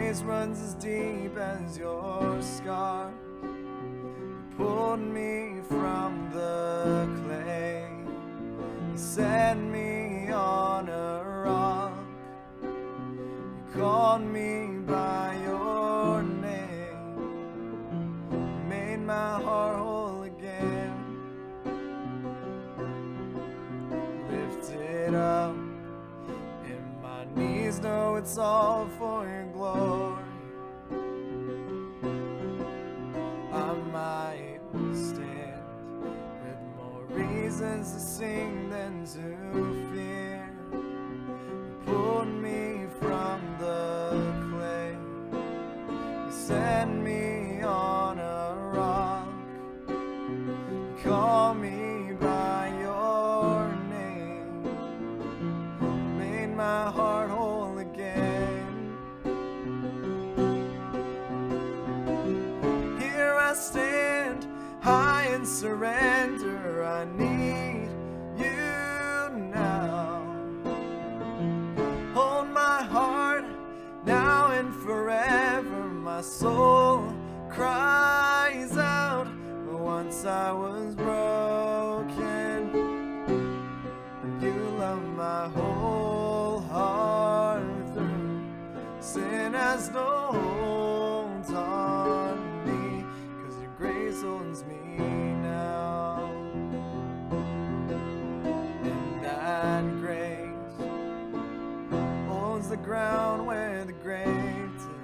grace runs as deep as your scars. You pulled me from the clay, you set me on a rock. You called me by your name, you made my heart whole again. Lifted up, and my knees know it's all for your glory. I might stand with more reasons to sing than to fear. You pulled me from the clay, you set me on a rock. You call me by your name, made my heart whole again. Here I stand, high in surrender. I need you now. Hold my heart now and forever. My soul cries out. Once I was broken, you love my whole heart through. Sin has no hold on me, 'cause your grace owns me now. And that grace owns the ground where the grave did.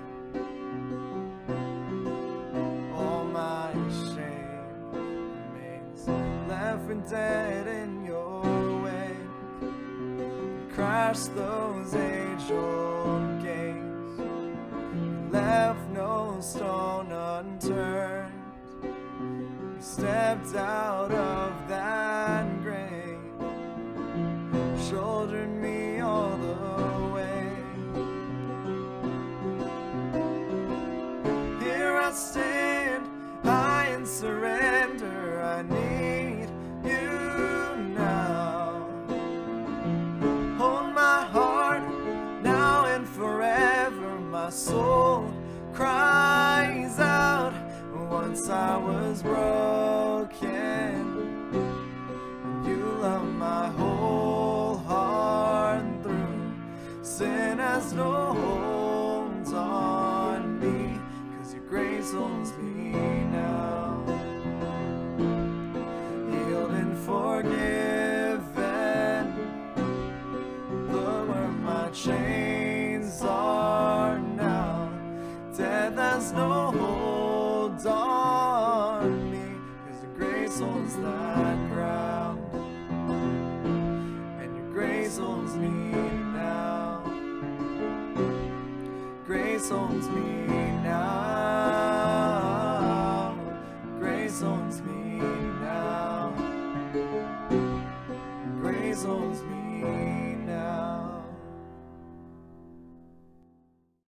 All my shame remains left for dead in your wake. Crashed those age-old gates, you left no stone unturned. You stepped out of that grave, shouldered me all the way. Here I stand, high in surrender. I need you now. Hold my heart now and forever. My soul cries out. Once I was broken, you love my whole heart through. Sin has no hold on me, 'cause your grace owns me now. Healed and forgiven, look where my chains are now. Death has no hold on me, 'cause your grace owns that ground. And your grace owns me now. Grace owns me now.